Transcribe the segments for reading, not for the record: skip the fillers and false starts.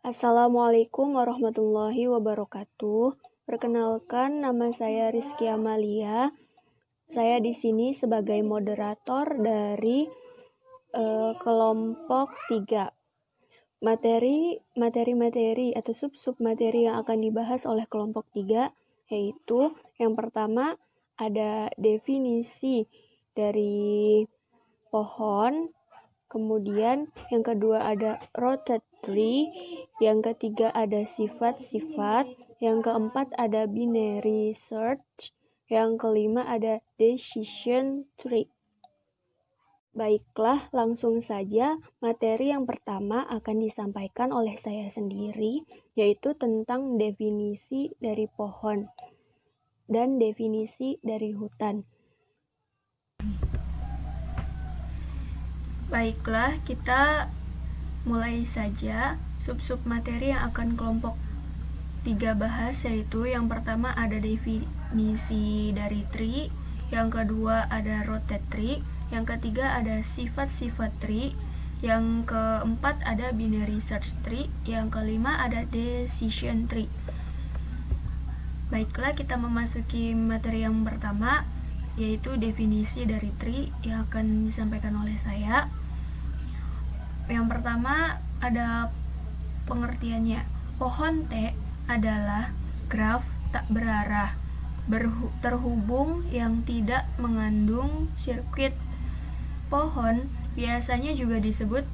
Assalamualaikum warahmatullahi wabarakatuh. Perkenalkan, nama saya Rizky Amalia. Saya di sini sebagai moderator dari kelompok 3. Materi atau sub-sub materi yang akan dibahas oleh kelompok 3 yaitu yang pertama ada definisi dari pohon. Kemudian yang kedua ada rotate tree, yang ketiga ada sifat-sifat, yang keempat ada binary search, yang kelima ada decision tree. Baiklah, langsung saja materi yang pertama akan disampaikan oleh saya sendiri, yaitu tentang definisi dari pohon dan definisi dari hutan. Baiklah, kita mulai saja sub-sub materi yang akan kelompok 3 bahas, yaitu yang pertama ada definisi dari tree, yang kedua ada rotate tree, yang ketiga ada sifat-sifat tree, yang keempat ada binary search tree, yang kelima ada decision tree. Baiklah, kita memasuki materi yang pertama, yaitu definisi dari tree yang akan disampaikan oleh saya. Yang pertama ada pengertiannya. Pohon T adalah graf tak berarah terhubung yang tidak mengandung sirkuit. Pohon biasanya juga disebut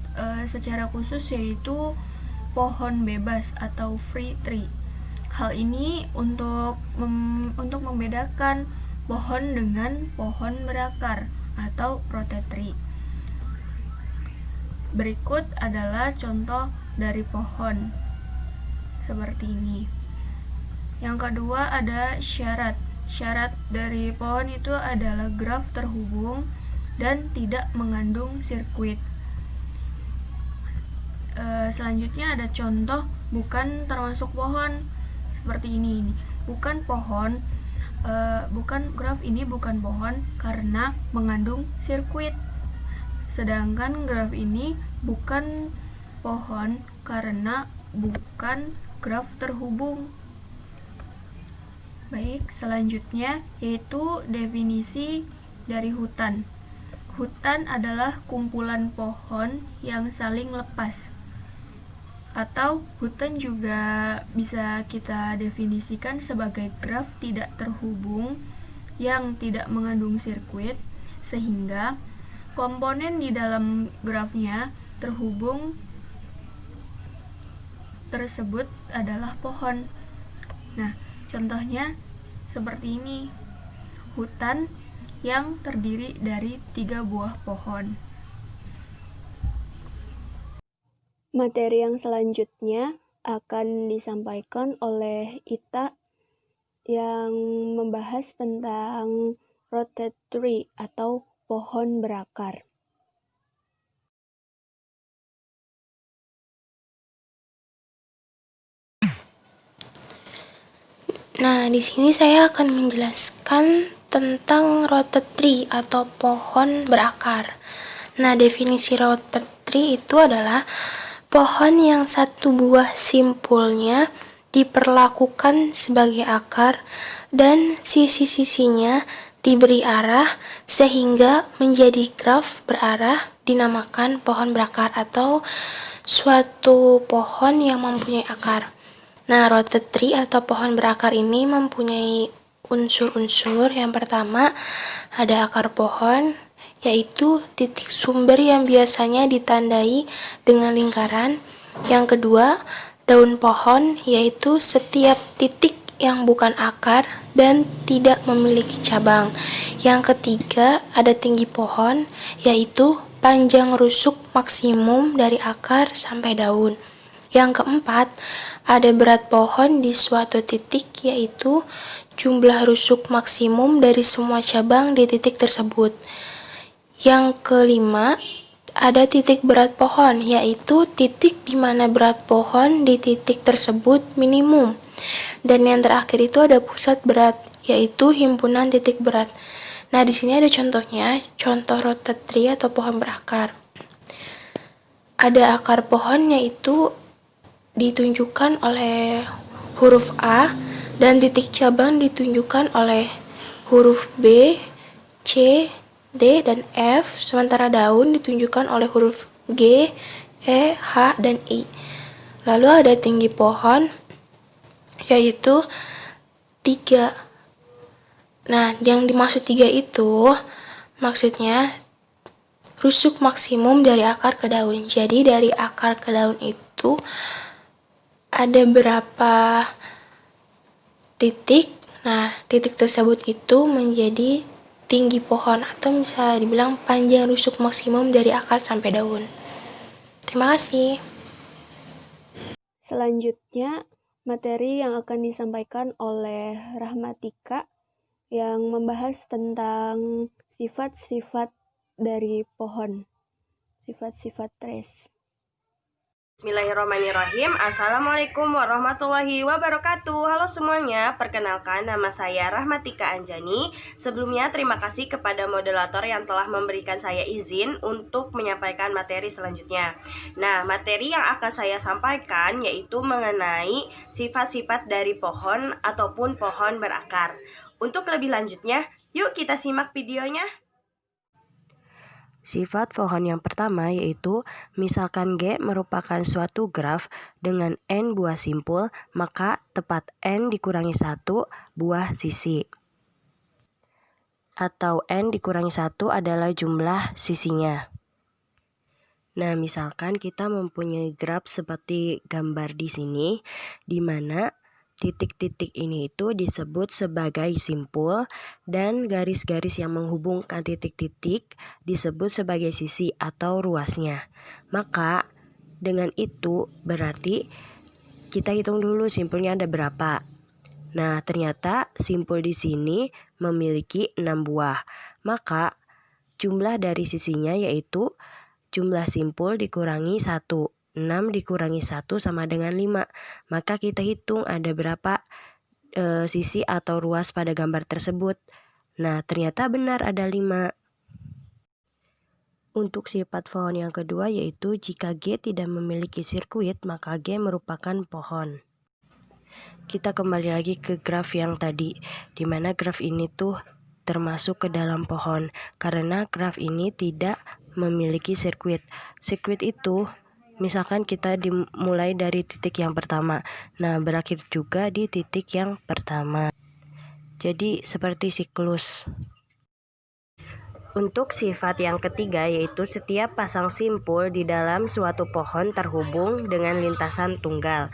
secara khusus yaitu pohon bebas atau free tree. Hal ini untuk membedakan pohon dengan pohon berakar atau rotate tree. Berikut adalah contoh dari pohon seperti ini. Yang kedua ada syarat. Syarat dari pohon itu adalah graf terhubung dan tidak mengandung sirkuit. Selanjutnya ada contoh bukan termasuk pohon seperti ini. Bukan pohon, graf ini bukan pohon karena mengandung sirkuit. Sedangkan graf ini bukan pohon karena bukan graf terhubung. Baik, selanjutnya yaitu definisi dari hutan. Hutan adalah kumpulan pohon yang saling lepas. Atau hutan juga bisa kita definisikan sebagai graf tidak terhubung yang tidak mengandung sirkuit, sehingga komponen di dalam grafnya terhubung tersebut adalah pohon. Nah, contohnya seperti ini. Hutan yang terdiri dari 3 buah pohon. Materi yang selanjutnya akan disampaikan oleh Ita yang membahas tentang rotate tree atau pohon berakar. Nah, di sini saya akan menjelaskan tentang rotate tree atau pohon berakar. Nah, definisi rotate tree itu adalah pohon yang satu buah simpulnya diperlakukan sebagai akar dan sisi-sisinya diberi arah sehingga menjadi graf berarah, dinamakan pohon berakar atau suatu pohon yang mempunyai akar. Nah, rotate tree atau pohon berakar ini mempunyai unsur-unsur. Yang pertama, ada akar pohon, yaitu titik sumber yang biasanya ditandai dengan lingkaran. Yang kedua, daun pohon, yaitu setiap titik yang bukan akar dan tidak memiliki cabang. Yang ketiga, ada tinggi pohon, yaitu panjang rusuk maksimum dari akar sampai daun. Yang keempat, ada berat pohon di suatu titik, yaitu jumlah rusuk maksimum dari semua cabang di titik tersebut. Yang kelima, ada titik berat pohon, yaitu titik di mana berat pohon di titik tersebut minimum. Dan yang terakhir itu ada pusat berat, yaitu himpunan titik berat. Nah, di sini ada contohnya, contoh rotate tree atau pohon berakar. Ada akar pohon, yaitu ditunjukkan oleh huruf A dan titik cabang ditunjukkan oleh huruf B, C, D, dan F, sementara daun ditunjukkan oleh huruf G, E, H, dan I. Lalu ada tinggi pohon, yaitu 3. Nah, yang dimaksud 3 itu maksudnya rusuk maksimum dari akar ke daun. Jadi dari akar ke daun itu ada berapa titik. Nah, titik tersebut itu menjadi tinggi pohon atau bisa dibilang panjang rusuk maksimum dari akar sampai daun. Terima kasih. Selanjutnya, materi yang akan disampaikan oleh Rahmatika yang membahas tentang sifat-sifat dari pohon, sifat-sifat tres. Bismillahirrahmanirrahim. Assalamualaikum warahmatullahi wabarakatuh. Halo semuanya, perkenalkan nama saya Rahmatika Anjani. Sebelumnya terima kasih kepada moderator yang telah memberikan saya izin untuk menyampaikan materi selanjutnya. Nah, materi yang akan saya sampaikan yaitu mengenai sifat-sifat dari pohon ataupun pohon berakar. Untuk lebih lanjutnya, yuk kita simak videonya. Sifat pohon yang pertama yaitu misalkan G merupakan suatu graf dengan N buah simpul, maka tepat N dikurangi 1 buah sisi. Atau N dikurangi 1 adalah jumlah sisinya. Nah, misalkan kita mempunyai graf seperti gambar di sini, di mana titik-titik ini itu disebut sebagai simpul dan garis-garis yang menghubungkan titik-titik disebut sebagai sisi atau ruasnya. Maka dengan itu berarti kita hitung dulu simpulnya ada berapa. Nah, ternyata simpul di sini memiliki 6 buah. Maka jumlah dari sisinya yaitu jumlah simpul dikurangi 1. 6 dikurangi 1 sama dengan 5. Maka kita hitung ada berapa sisi atau ruas pada gambar tersebut. Nah, ternyata benar ada 5. Untuk sifat pohon yang kedua yaitu jika G tidak memiliki sirkuit, maka G merupakan pohon. Kita kembali lagi ke graf yang tadi, di mana graf ini tuh termasuk ke dalam pohon karena graf ini tidak memiliki sirkuit. Sirkuit itu misalkan kita dimulai dari titik yang pertama, nah berakhir juga di titik yang pertama. Jadi seperti siklus. Untuk sifat yang ketiga yaitu setiap pasang simpul di dalam suatu pohon terhubung dengan lintasan tunggal.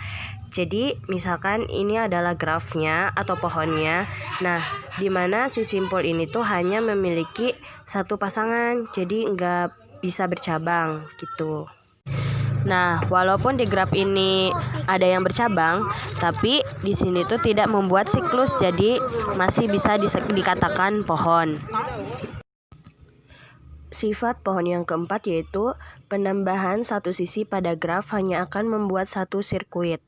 Jadi misalkan ini adalah grafnya atau pohonnya. Nah, di mana si simpul ini tuh hanya memiliki satu pasangan, jadi nggak bisa bercabang gitu. Nah, walaupun di graf ini ada yang bercabang, tapi di sini tuh tidak membuat siklus, jadi masih bisa dikatakan pohon. Sifat pohon yang keempat yaitu penambahan satu sisi pada graf hanya akan membuat satu sirkuit.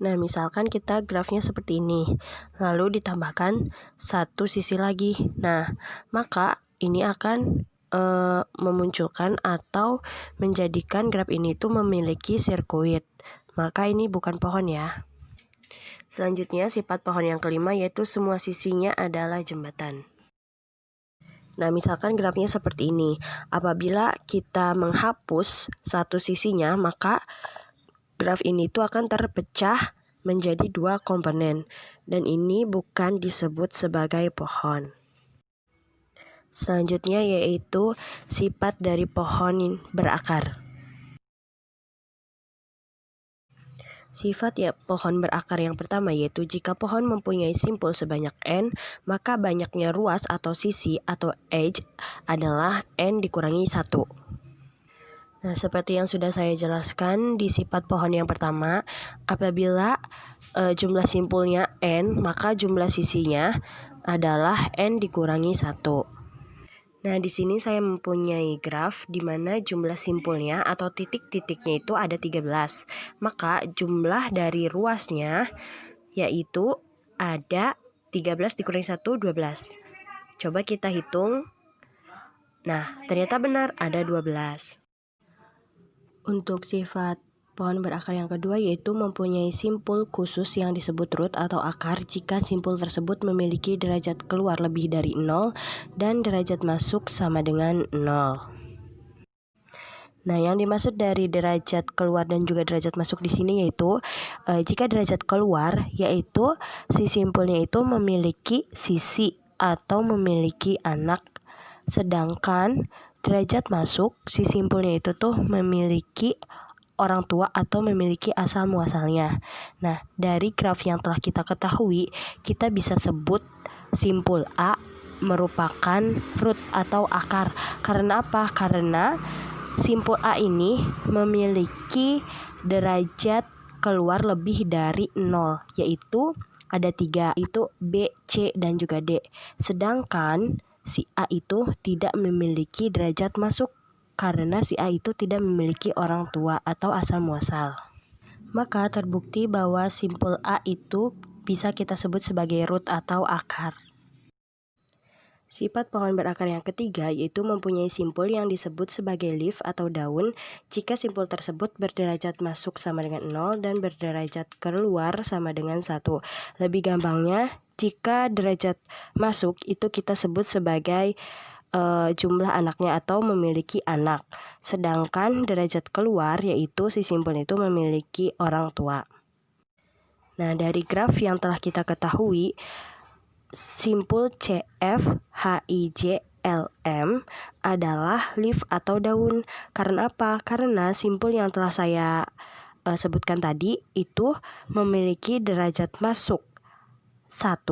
Nah, misalkan kita grafnya seperti ini, lalu ditambahkan satu sisi lagi. Nah, maka ini akan memunculkan atau menjadikan graf ini tuh memiliki sirkuit. Maka ini bukan pohon ya. Selanjutnya sifat pohon yang kelima yaitu semua sisinya adalah jembatan. Nah, misalkan grafnya seperti ini. Apabila kita menghapus satu sisinya, maka graf ini tuh akan terpecah menjadi 2 komponen. Dan ini bukan disebut sebagai pohon. Selanjutnya yaitu sifat dari pohon berakar. Sifat pohon berakar yang pertama yaitu jika pohon mempunyai simpul sebanyak N, maka banyaknya ruas atau sisi atau edge adalah N dikurangi 1. Nah, seperti yang sudah saya jelaskan di sifat pohon yang pertama, apabila jumlah simpulnya N, maka jumlah sisinya adalah N dikurangi 1. Nah, di sini saya mempunyai graf di mana jumlah simpulnya atau titik-titiknya itu ada 13. Maka jumlah dari ruasnya yaitu ada 13 dikurangi 1, 12. Coba kita hitung. Nah, ternyata benar ada 12. Untuk sifat pohon berakar yang kedua yaitu mempunyai simpul khusus yang disebut root atau akar jika simpul tersebut memiliki derajat keluar lebih dari 0 dan derajat masuk sama dengan 0. Nah, yang dimaksud dari derajat keluar dan juga derajat masuk di sini yaitu jika derajat keluar yaitu si simpulnya itu memiliki sisi atau memiliki anak, sedangkan derajat masuk si simpulnya itu tuh memiliki orang tua atau memiliki asal muasalnya. Nah, dari graf yang telah kita ketahui, kita bisa sebut simpul A merupakan root atau akar. Karena apa? Karena simpul A ini memiliki derajat keluar lebih dari 0, yaitu ada 3, itu B, C, dan juga D. Sedangkan si A itu tidak memiliki derajat masuk karena si A itu tidak memiliki orang tua atau asal muasal. Maka terbukti bahwa simpul A itu bisa kita sebut sebagai root atau akar. Sifat pohon berakar yang ketiga yaitu mempunyai simpul yang disebut sebagai leaf atau daun jika simpul tersebut berderajat masuk sama dengan 0 dan berderajat keluar sama dengan 1. Lebih gampangnya, jika derajat masuk itu kita sebut sebagai jumlah anaknya atau memiliki anak. Sedangkan derajat keluar yaitu si simpul itu memiliki orang tua. Nah, dari graf yang telah kita ketahui, simpul CFHIJLM adalah leaf atau daun. Karena apa? Karena simpul yang telah saya sebutkan tadi itu memiliki derajat masuk 1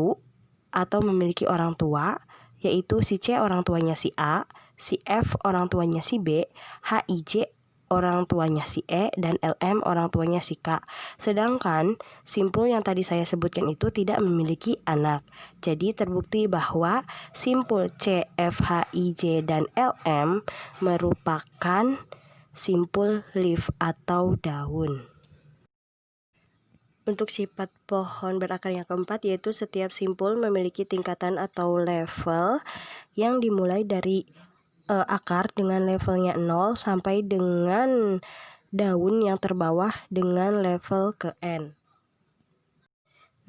atau memiliki orang tua, yaitu si C orang tuanya si A, si F orang tuanya si B, HIJ orang tuanya si E, dan LM orang tuanya si K. Sedangkan simpul yang tadi saya sebutkan itu tidak memiliki anak. Jadi terbukti bahwa simpul C, F, H, I, J, dan LM merupakan simpul leaf atau daun. Untuk sifat pohon berakar yang keempat yaitu setiap simpul memiliki tingkatan atau level yang dimulai dari akar dengan levelnya 0 sampai dengan daun yang terbawah dengan level ke N.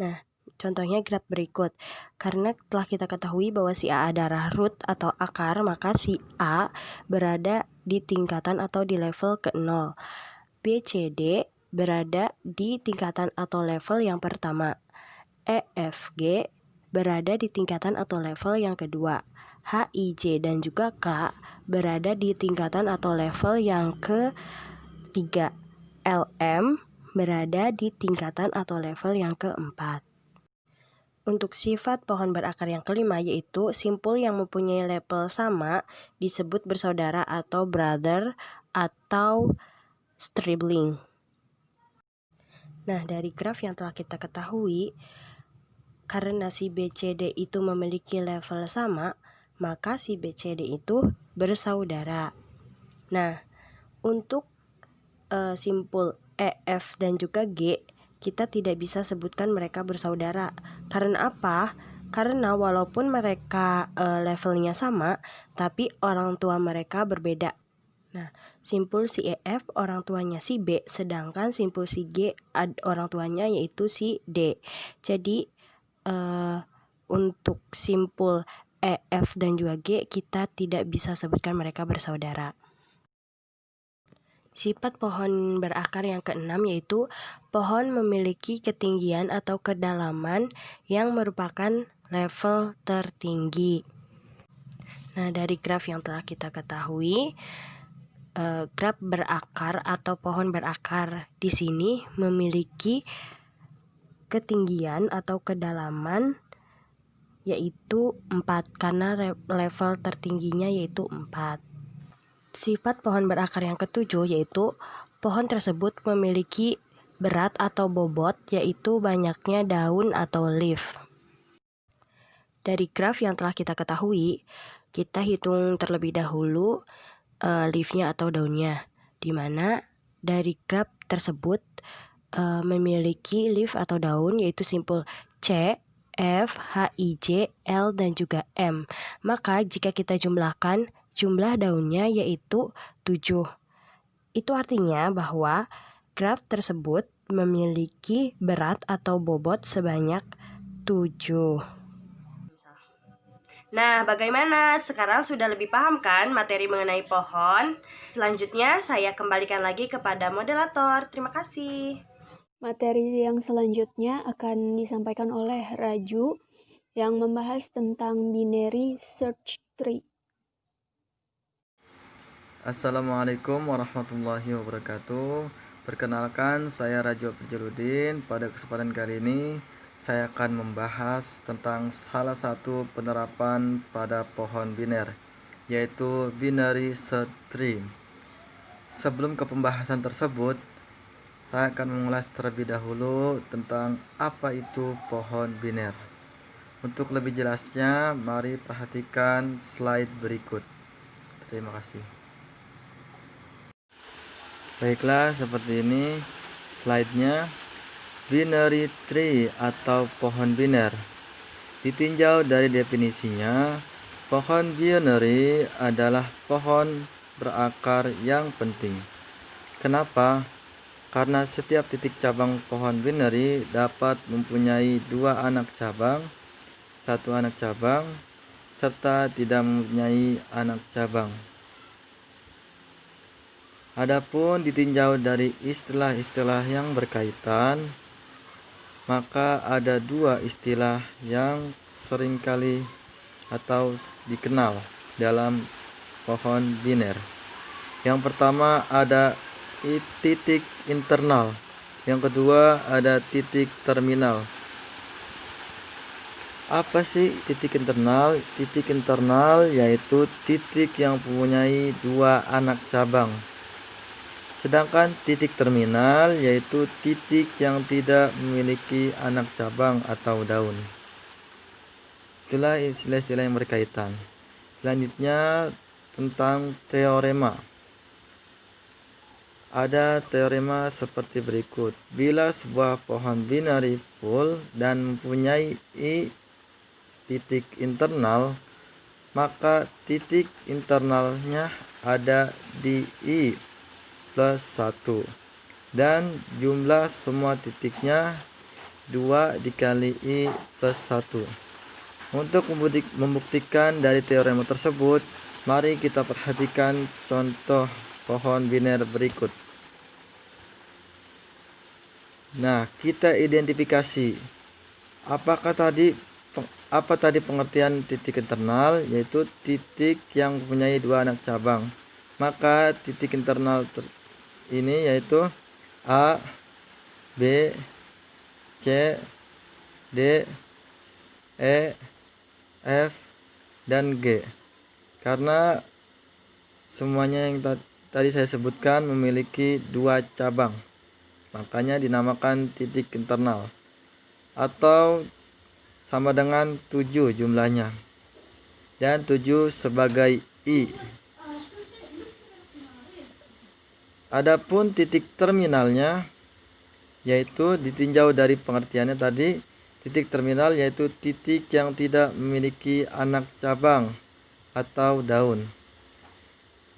Nah, contohnya graf berikut. Karena telah kita ketahui bahwa si A adalah root atau akar, maka si A berada di tingkatan atau di level ke 0. B, C, D berada di tingkatan atau level yang pertama. E, F, G berada di tingkatan atau level yang kedua. H, I, J, dan juga K berada di tingkatan atau level yang ketiga. L, M berada di tingkatan atau level yang keempat. Untuk sifat pohon berakar yang kelima yaitu simpul yang mempunyai level sama disebut bersaudara atau brother atau sibling. Nah, dari graf yang telah kita ketahui, karena si BCD itu memiliki level sama, maka si BCD itu bersaudara. Nah, untuk simpul E, F, dan juga G, kita tidak bisa sebutkan mereka bersaudara. Karena apa? Karena walaupun mereka levelnya sama, tapi orang tua mereka berbeda. Nah, simpul si EF orang tuanya si B, sedangkan simpul si G orang tuanya yaitu si D. Jadi untuk simpul EF dan juga G kita tidak bisa sebutkan mereka bersaudara. Sifat pohon berakar yang keenam yaitu pohon memiliki ketinggian atau kedalaman yang merupakan level tertinggi. Nah, dari graf yang telah kita ketahui, graf berakar atau pohon berakar di sini memiliki ketinggian atau kedalaman yaitu 4 karena level tertingginya yaitu 4. Sifat pohon berakar yang ketujuh yaitu pohon tersebut memiliki berat atau bobot yaitu banyaknya daun atau leaf. Dari graf yang telah kita ketahui, kita hitung terlebih dahulu leafnya atau daunnya, di mana dari graf tersebut memiliki leaf atau daun yaitu simpul C, F, H, I, J, L, dan juga M. Maka jika kita jumlahkan, jumlah daunnya yaitu 7. Itu artinya bahwa graf tersebut memiliki berat atau bobot sebanyak 7. Nah, bagaimana? Sekarang sudah lebih paham kan materi mengenai pohon? Selanjutnya saya kembalikan lagi kepada moderator. Terima kasih. Materi yang selanjutnya akan disampaikan oleh Raju yang membahas tentang binary search tree. Assalamualaikum warahmatullahi wabarakatuh. Perkenalkan, saya Raju Abdul. Pada kesempatan kali ini saya akan membahas tentang salah satu penerapan pada pohon biner, yaitu binary search tree. Sebelum ke pembahasan tersebut, saya akan mengulas terlebih dahulu tentang apa itu pohon biner. Untuk lebih jelasnya, mari perhatikan slide berikut. Terima kasih. Baiklah, seperti ini slide-nya. Binary tree atau pohon biner. Ditinjau dari definisinya, pohon binary adalah pohon berakar yang penting. Kenapa? Karena setiap titik cabang pohon binary dapat mempunyai 2 anak cabang, 1 anak cabang, serta tidak mempunyai anak cabang. Adapun ditinjau dari istilah-istilah yang berkaitan, maka ada 2 istilah yang seringkali atau dikenal dalam pohon biner. Yang pertama ada titik internal, yang kedua ada titik terminal. Apa sih titik internal? Titik internal yaitu titik yang mempunyai 2 anak cabang. Sedangkan titik terminal yaitu titik yang tidak memiliki anak cabang atau daun. Itulah istilah-istilah yang berkaitan. Selanjutnya tentang teorema. Ada teorema seperti berikut. Bila sebuah pohon binary full dan mempunyai titik internal, maka titik internalnya ada di I plus 1 dan jumlah semua titiknya 2 dikali I plus 1. Untuk membuktikan dari teorema tersebut, mari kita perhatikan contoh pohon biner berikut. Nah, kita identifikasi apa tadi pengertian titik internal, yaitu titik yang mempunyai 2 anak cabang. Maka titik internal ini yaitu A, B, C, D, E, F, dan G. Karena semuanya yang tadi saya sebutkan memiliki 2 cabang, makanya dinamakan titik internal, atau sama dengan 7 jumlahnya, dan 7 sebagai I. Adapun titik terminalnya yaitu ditinjau dari pengertiannya tadi, titik terminal yaitu titik yang tidak memiliki anak cabang atau daun.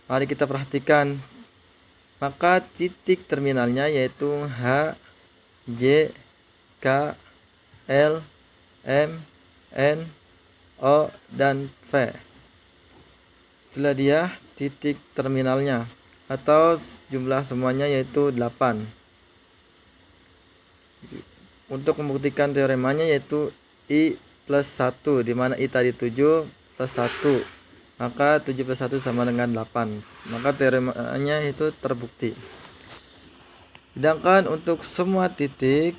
Mari kita perhatikan. Maka titik terminalnya yaitu H, J, K, L, M, N, O, dan V. Itulah dia titik terminalnya, atau jumlah semuanya yaitu 8. Untuk membuktikan teoremanya yaitu I plus 1, dimana I tadi 7 plus 1, maka 7 plus 1 sama dengan 8. Maka teoremanya itu terbukti. Sedangkan untuk semua titik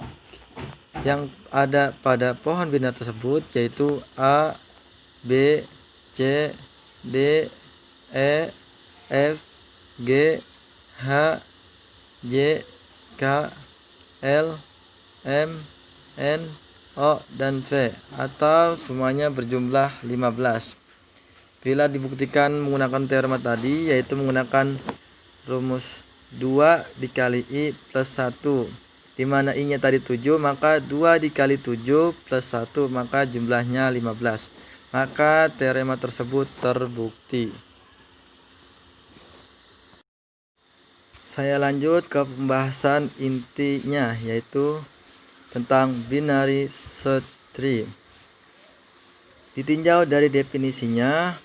yang ada pada pohon biner tersebut yaitu A, B, C, D, E, F, G, H, J, K, L, M, N, O, dan V, atau semuanya berjumlah 15. Bila dibuktikan menggunakan teorema tadi, yaitu menggunakan rumus 2 dikali I plus 1, dimana I nya tadi 7, maka 2 dikali 7 plus 1, maka jumlahnya 15. Maka teorema tersebut terbukti. Saya lanjut ke pembahasan intinya, yaitu tentang binary search tree. Ditinjau dari definisinya,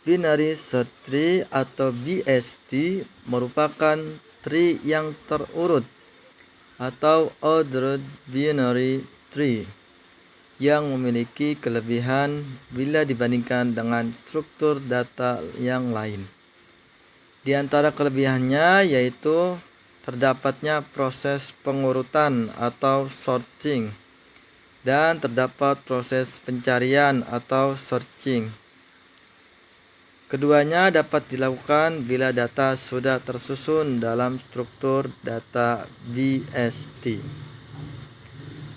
binary search tree atau BST merupakan tree yang terurut atau ordered binary tree yang memiliki kelebihan bila dibandingkan dengan struktur data yang lain. Di antara kelebihannya yaitu terdapatnya proses pengurutan atau sorting dan terdapat proses pencarian atau searching. Keduanya dapat dilakukan bila data sudah tersusun dalam struktur data BST.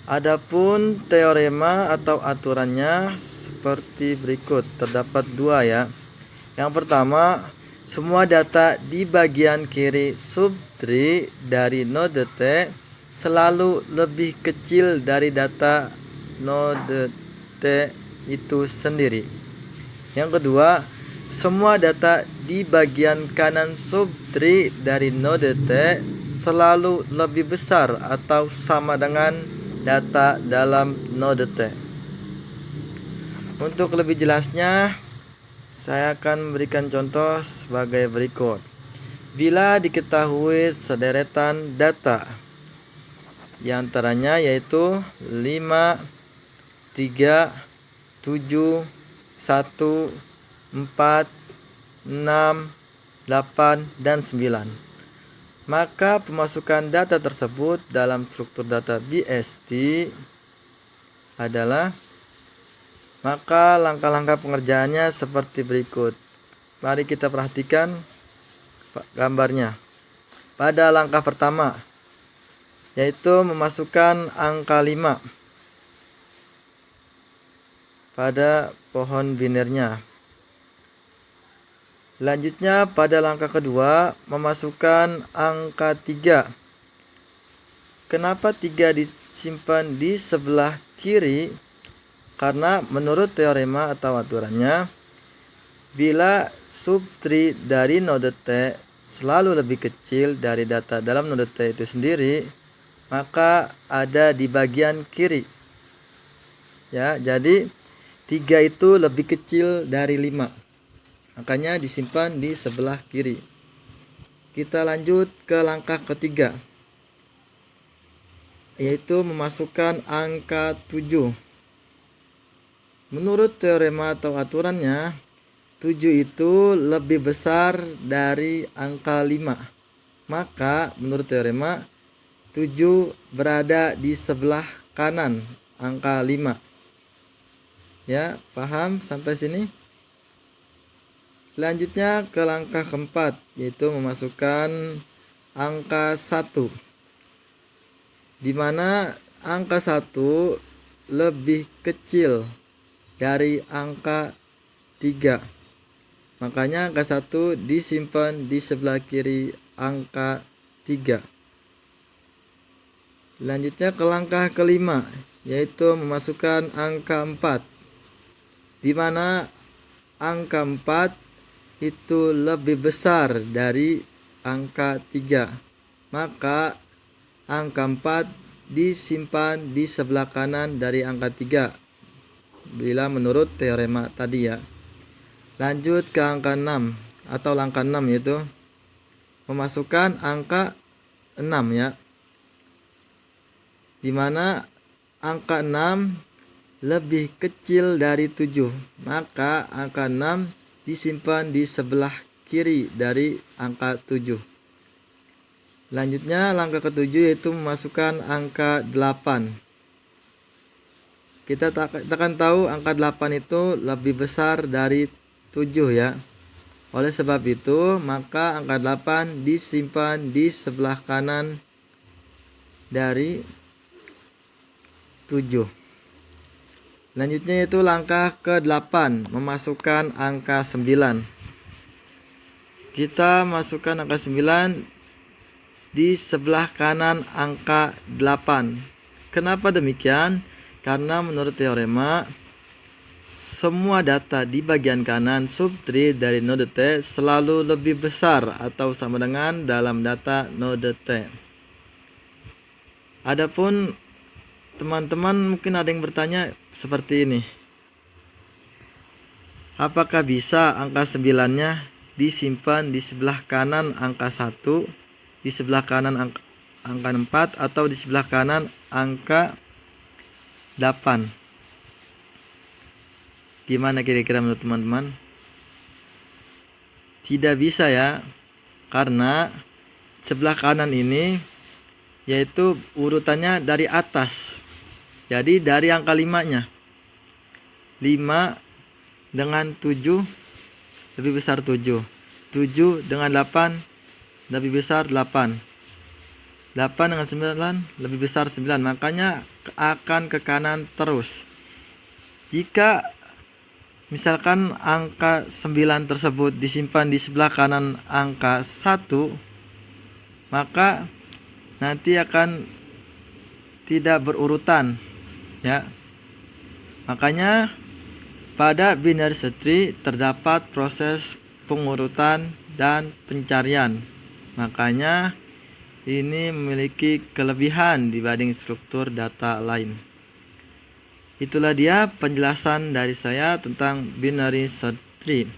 Adapun teorema atau aturannya seperti berikut, terdapat dua ya. Yang pertama, semua data di bagian kiri subtree dari node T selalu lebih kecil dari data node T itu sendiri. Yang kedua, semua data di bagian kanan subtree dari node T selalu lebih besar atau sama dengan data dalam node T. Untuk lebih jelasnya, saya akan memberikan contoh sebagai berikut. Bila diketahui sederetan data, di antaranya yaitu 5, 3, 7, 1, 4, 6, 8, dan 9. Maka pemasukan data tersebut dalam struktur data BST adalah, maka langkah-langkah pengerjaannya seperti berikut. Mari kita perhatikan gambarnya. Pada langkah pertama, yaitu memasukkan angka 5 pada pohon binarnya. Selanjutnya pada langkah kedua, memasukkan angka 3. Kenapa 3 disimpan di sebelah kiri? Karena menurut teorema atau aturannya, bila subtree dari node T selalu lebih kecil dari data dalam node T itu sendiri, maka ada di bagian kiri. Ya, jadi 3 itu lebih kecil dari 5. Makanya disimpan di sebelah kiri. Kita lanjut ke langkah ketiga, yaitu memasukkan angka 7. Menurut teorema atau aturannya, 7 itu lebih besar dari angka 5. Maka menurut teorema, 7 berada di sebelah kanan angka 5. Ya, paham sampai sini? Selanjutnya ke langkah keempat, yaitu memasukkan angka 1. Di mana angka 1 lebih kecil dari angka 3. Makanya angka 1 disimpan di sebelah kiri angka 3. Selanjutnya ke langkah kelima, yaitu memasukkan angka 4. Di mana angka 4 itu lebih besar dari angka 3. Maka angka 4 disimpan di sebelah kanan dari angka 3. Bila menurut teorema tadi ya. Lanjut ke angka 6 atau langkah 6, yaitu memasukkan angka 6 ya. Dimana angka 6 lebih kecil dari 7. Maka angka 6 disimpan di sebelah kiri dari angka 7. Selanjutnya langkah ketujuh yaitu memasukkan angka 8. Kita akan tahu angka 8 itu lebih besar dari 7 ya. Oleh sebab itu, maka angka 8 disimpan di sebelah kanan dari 7. Selanjutnya itu langkah ke-8, memasukkan angka 9. Kita masukkan angka 9 di sebelah kanan angka 8. Kenapa demikian? Karena menurut teorema, semua data di bagian kanan subtree dari node T selalu lebih besar atau sama dengan dalam data node T. Adapun teman-teman mungkin ada yang bertanya seperti ini. Apakah bisa angka 9-nya disimpan di sebelah kanan angka 1, di sebelah kanan angka 4, atau di sebelah kanan angka 8? Gimana kira-kira menurut teman-teman? Tidak bisa ya, karena sebelah kanan ini yaitu urutannya dari atas. Jadi dari angka 5-nya. 5 dengan 7 lebih besar 7. 7 dengan 8 lebih besar 8. 8 dengan 9 lebih besar 9. Makanya akan ke kanan terus. Jika misalkan angka 9 tersebut disimpan di sebelah kanan angka 1, maka nanti akan tidak berurutan ya. Makanya pada binary search tree terdapat proses pengurutan dan pencarian. Makanya ini memiliki kelebihan dibanding struktur data lain. Itulah dia penjelasan dari saya tentang binary search tree.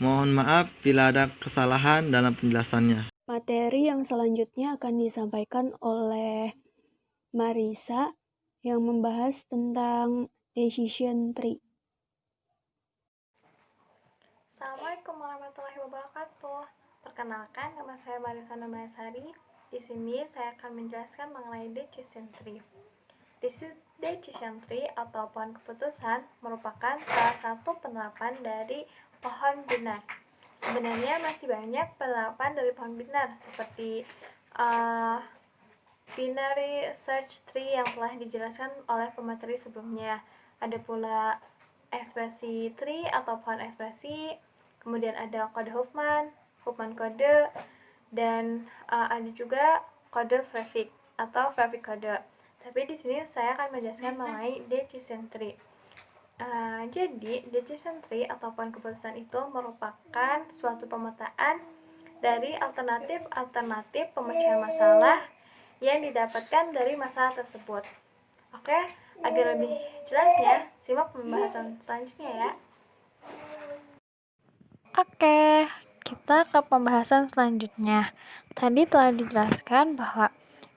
Mohon maaf bila ada kesalahan dalam penjelasannya. Materi yang selanjutnya akan disampaikan oleh Marisa yang membahas tentang decision tree. Assalamualaikum warahmatullahi wabarakatuh. Perkenalkan, nama saya Marisa Nomasari. Di sini saya akan menjelaskan mengenai decision tree. Decision tree atau pohon keputusan merupakan salah satu penerapan dari pohon binar. Sebenarnya masih banyak penerapan dari pohon binar seperti binary search tree yang telah dijelaskan oleh pemateri sebelumnya. Ada pula ekspresi tree atau pohon ekspresi, kemudian ada kode Huffman kode, dan ada juga kode Frevik atau Frevik kode. Tapi di sini saya akan menjelaskan mengenai decision tree. Jadi decision tree atau pohon keputusan itu merupakan suatu pemetaan dari alternatif pemecahan masalah yang didapatkan dari masalah tersebut. Oke, agar lebih jelasnya, simak pembahasan selanjutnya ya. Oke, kita ke pembahasan selanjutnya. Tadi telah dijelaskan bahwa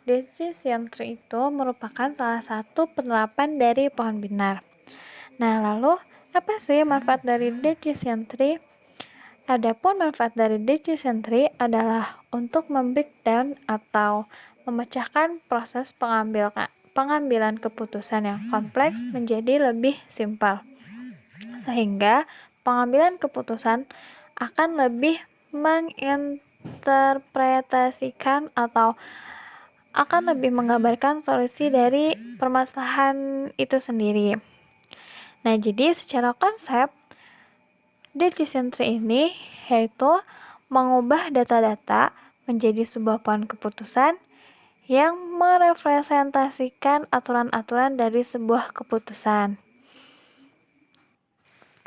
decision tree itu merupakan salah satu penerapan dari pohon binar. Nah, lalu apa sih manfaat dari decision tree? Adapun manfaat dari decision tree adalah untuk membreakdown atau memecahkan proses pengambilan keputusan yang kompleks menjadi lebih simpel. Sehingga pengambilan keputusan akan lebih menginterpretasikan atau akan lebih menggambarkan solusi dari permasalahan itu sendiri. Nah, jadi secara konsep, decision tree ini yaitu mengubah data-data menjadi sebuah pohon keputusan yang merepresentasikan aturan-aturan dari sebuah keputusan.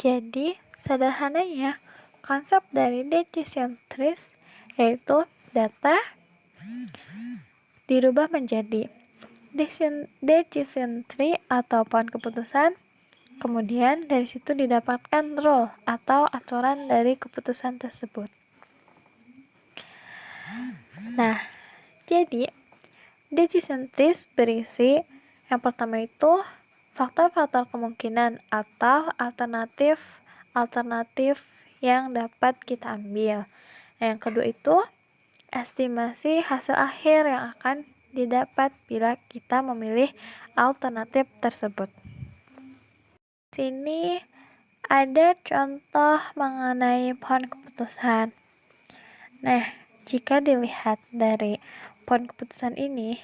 Jadi, sederhananya, konsep dari decision trees yaitu data dirubah menjadi decision tree atau pohon keputusan. Kemudian dari situ didapatkan rule atau aturan dari keputusan tersebut. Nah, jadi decision trees berisi yang pertama itu faktor-faktor kemungkinan atau alternatif yang dapat kita ambil. Yang kedua itu estimasi hasil akhir yang akan didapat bila kita memilih alternatif tersebut. Sini ada contoh mengenai pohon keputusan. Nah, jika dilihat dari pohon keputusan ini,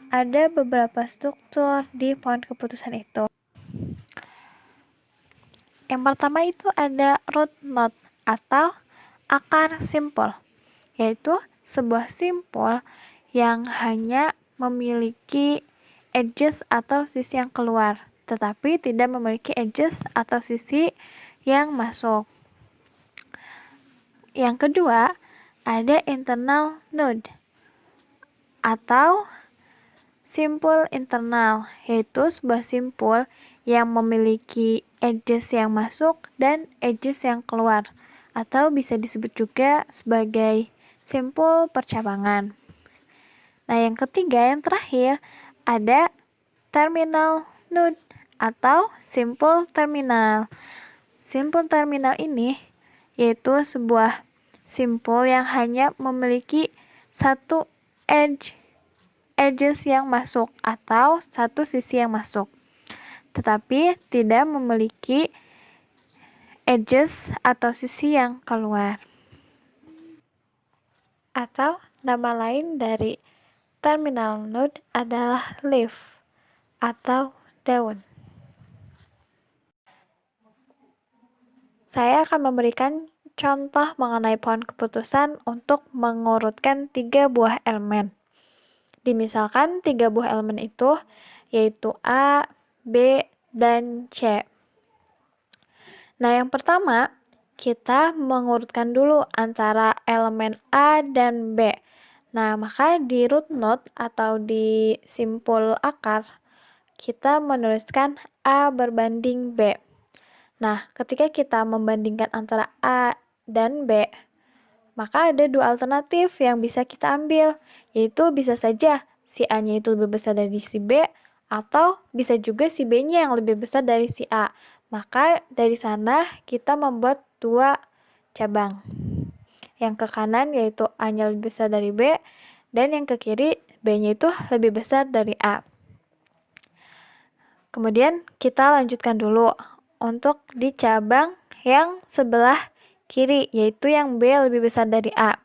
ada beberapa struktur di pohon keputusan itu. Yang pertama itu ada root node atau akar simpul, yaitu sebuah simpul yang hanya memiliki edges atau sisi yang keluar. tetapi tidak memiliki edges atau sisi yang masuk. Yang kedua, ada internal node atau simpul internal, yaitu sebuah simpul yang memiliki edges yang masuk dan edges yang keluar, atau bisa disebut juga sebagai simpul percabangan. Nah, yang ketiga, yang terakhir, ada terminal node atau simpul terminal. Simpul terminal ini yaitu sebuah simpul yang hanya memiliki satu edges yang masuk atau satu sisi yang masuk, tetapi tidak memiliki edges atau sisi yang keluar. Atau nama lain dari terminal node adalah leaf atau daun. Saya akan memberikan contoh mengenai pohon keputusan untuk mengurutkan 3 buah elemen. Dimisalkan 3 buah elemen itu yaitu A, B, dan C. Nah, yang pertama, kita mengurutkan dulu antara elemen A dan B. Nah, maka di root node atau di simpul akar, kita menuliskan A berbanding B. Nah, ketika kita membandingkan antara A dan B, maka ada 2 alternatif yang bisa kita ambil, yaitu bisa saja si A-nya itu lebih besar dari si B, atau bisa juga si B-nya yang lebih besar dari si A. Maka dari sana kita membuat 2 cabang. Yang ke kanan yaitu A-nya lebih besar dari B, dan yang ke kiri B-nya itu lebih besar dari A. Kemudian kita lanjutkan dulu untuk di cabang yang sebelah kiri, yaitu yang B lebih besar dari A.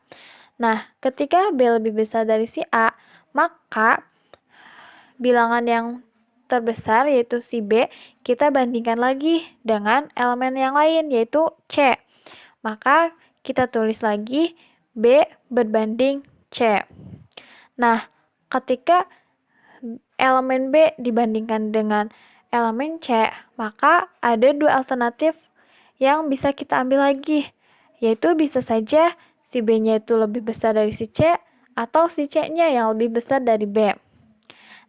Nah, ketika B lebih besar dari si A, maka bilangan yang terbesar yaitu si B, kita bandingkan lagi dengan elemen yang lain yaitu C. Maka kita tulis lagi B berbanding C. Nah, ketika elemen B dibandingkan dengan elemen C, maka ada 2 alternatif yang bisa kita ambil lagi, yaitu bisa saja si B-nya itu lebih besar dari si C, atau si C-nya yang lebih besar dari B.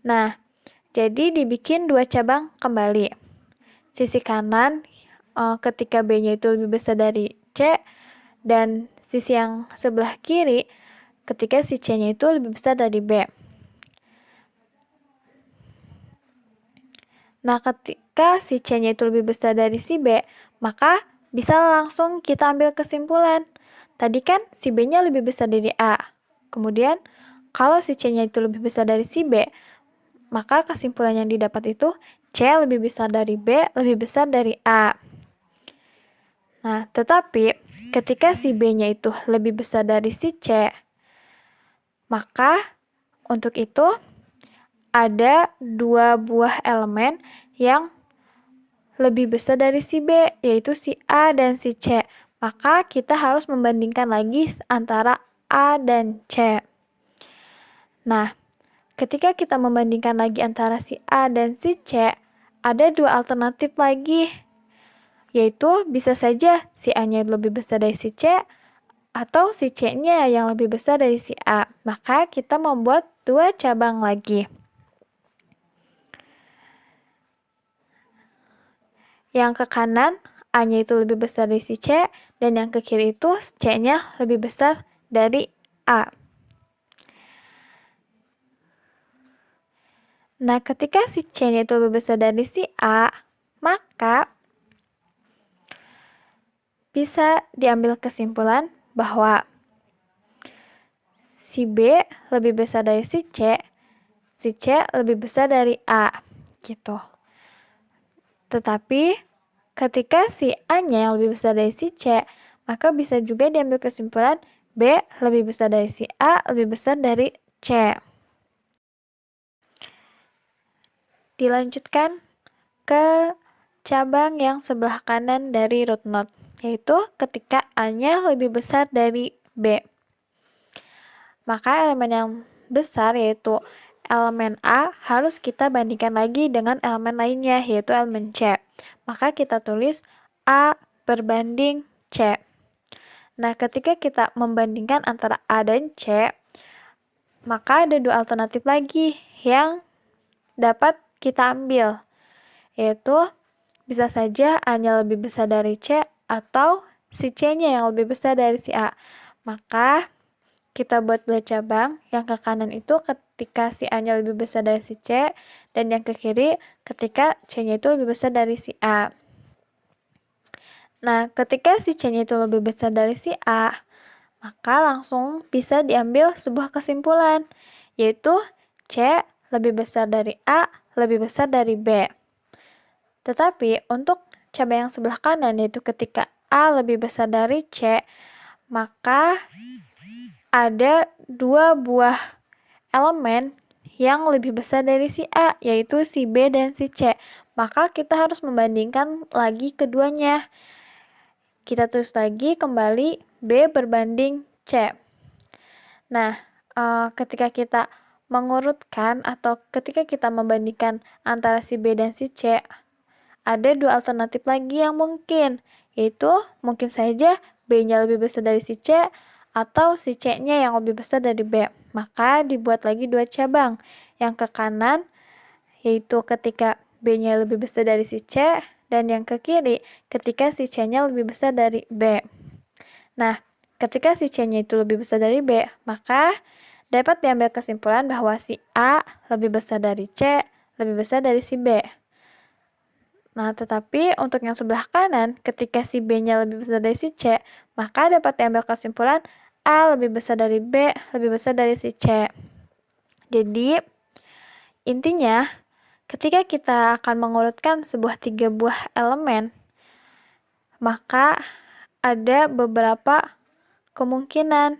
Nah, jadi dibikin 2 cabang kembali. Sisi kanan ketika B-nya itu lebih besar dari C, dan sisi yang sebelah kiri ketika si C-nya itu lebih besar dari B. Nah, ketika si C-nya itu lebih besar dari si B, maka bisa langsung kita ambil kesimpulan. Tadi kan si B-nya lebih besar dari A. Kemudian, kalau si C-nya itu lebih besar dari si B, maka kesimpulan yang didapat itu C lebih besar dari B, lebih besar dari A. Nah, tetapi ketika si B-nya itu lebih besar dari si C, maka untuk itu ada 2 buah elemen yang lebih besar dari si B, yaitu si A dan si C. Maka kita harus membandingkan lagi antara A dan C. Nah, ketika kita membandingkan lagi antara si A dan si C, ada 2 alternatif lagi, yaitu bisa saja si A-nya lebih besar dari si C, atau si C-nya yang lebih besar dari si A. Maka kita membuat 2 cabang lagi. Yang ke kanan, A-nya itu lebih besar dari si C, dan yang ke kiri itu C-nya lebih besar dari A. Nah, ketika si C-nya itu lebih besar dari si A, maka bisa diambil kesimpulan bahwa si B lebih besar dari si C lebih besar dari A, gitu. Tetapi ketika si A-nya yang lebih besar dari si C, maka bisa juga diambil kesimpulan B lebih besar dari si A, lebih besar dari C. Dilanjutkan ke cabang yang sebelah kanan dari root node, yaitu ketika A-nya lebih besar dari B. Maka elemen yang besar yaitu elemen A harus kita bandingkan lagi dengan elemen lainnya, yaitu elemen C. Maka kita tulis A berbanding C. Nah, ketika kita membandingkan antara A dan C, maka ada dua alternatif lagi yang dapat kita ambil, yaitu bisa saja A-nya lebih besar dari C atau si C-nya yang lebih besar dari si A. Maka kita buat dua cabang, yang ke kanan itu ketika si A-nya lebih besar dari si C, dan yang ke kiri ketika C-nya itu lebih besar dari si A. Nah, ketika si C-nya itu lebih besar dari si A, maka langsung bisa diambil sebuah kesimpulan, yaitu C lebih besar dari A, lebih besar dari B. Tetapi untuk cabang yang sebelah kanan, yaitu ketika A lebih besar dari C, maka ada dua buah elemen yang lebih besar dari si A, yaitu si B dan si C. Maka kita harus membandingkan lagi keduanya. Kita tulis lagi kembali B berbanding C. Nah, ketika kita mengurutkan atau ketika kita membandingkan antara si B dan si C, ada dua alternatif lagi yang mungkin, yaitu mungkin saja B-nya lebih besar dari si C atau si C-nya yang lebih besar dari B. Maka dibuat lagi dua cabang. Yang ke kanan, yaitu ketika B-nya lebih besar dari si C, dan yang ke kiri ketika si C-nya lebih besar dari B. Nah, ketika si C-nya itu lebih besar dari B, maka dapat diambil kesimpulan bahwa si A lebih besar dari C, lebih besar dari si B. Nah, tetapi untuk yang sebelah kanan, ketika si B-nya lebih besar dari si C, maka dapat diambil kesimpulan A lebih besar dari B, lebih besar dari si C. Jadi, intinya, ketika kita akan mengurutkan sebuah 3 buah elemen, maka ada beberapa kemungkinan.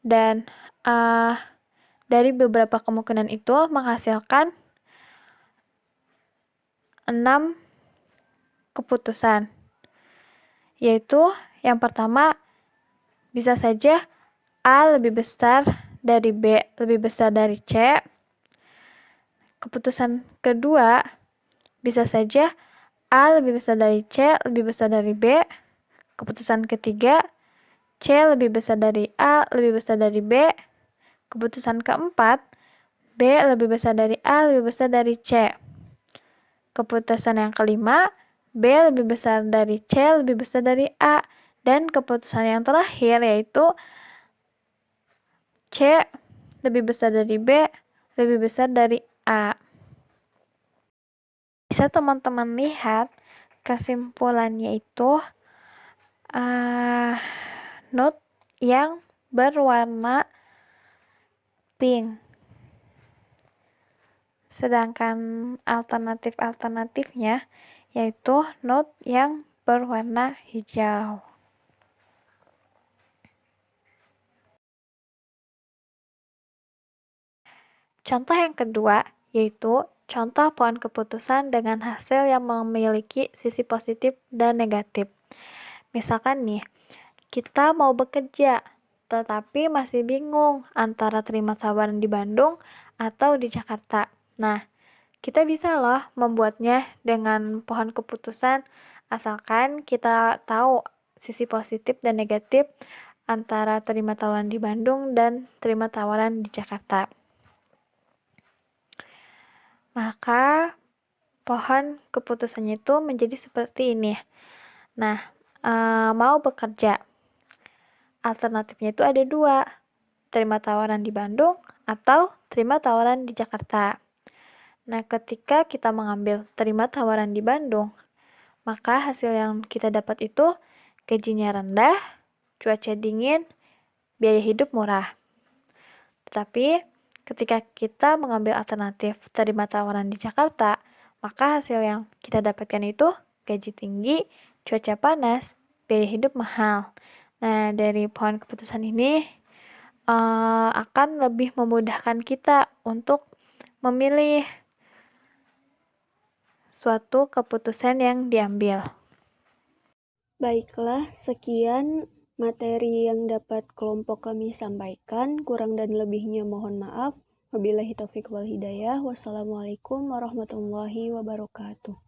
Dan dari beberapa kemungkinan itu menghasilkan 6 keputusan, yaitu yang pertama bisa saja A lebih besar dari B, lebih besar dari C. Keputusan kedua bisa saja A lebih besar dari C, lebih besar dari B. Keputusan ketiga C lebih besar dari A, lebih besar dari B. Keputusan keempat B lebih besar dari A, lebih besar dari C. Keputusan yang kelima, B lebih besar dari C, lebih besar dari A. Dan keputusan yang terakhir yaitu C lebih besar dari B, lebih besar dari A. Bisa teman-teman lihat kesimpulannya itu note yang berwarna pink. Sedangkan alternatif-alternatifnya yaitu note yang berwarna hijau. Contoh yang kedua yaitu contoh pohon keputusan dengan hasil yang memiliki sisi positif dan negatif. Misalkan nih, kita mau bekerja, tetapi masih bingung antara terima tawaran di Bandung atau di Jakarta. Nah, kita bisa loh membuatnya dengan pohon keputusan, asalkan kita tahu sisi positif dan negatif antara terima tawaran di Bandung dan terima tawaran di Jakarta. Maka pohon keputusannya itu menjadi seperti ini. Nah, mau bekerja. Alternatifnya itu ada 2. Terima tawaran di Bandung atau terima tawaran di Jakarta. Nah, ketika kita mengambil terima tawaran di Bandung, maka hasil yang kita dapat itu gajinya rendah, cuaca dingin, biaya hidup murah. Tetapi ketika kita mengambil alternatif terima tawaran di Jakarta, maka hasil yang kita dapatkan itu gaji tinggi, cuaca panas, biaya hidup mahal. Nah, dari pohon keputusan ini akan lebih memudahkan kita untuk memilih suatu keputusan yang diambil. Baiklah, sekian materi yang dapat kelompok kami sampaikan. Kurang dan lebihnya mohon maaf. Wabillahi taufiq wal hidayah. Wassalamualaikum warahmatullahi wabarakatuh.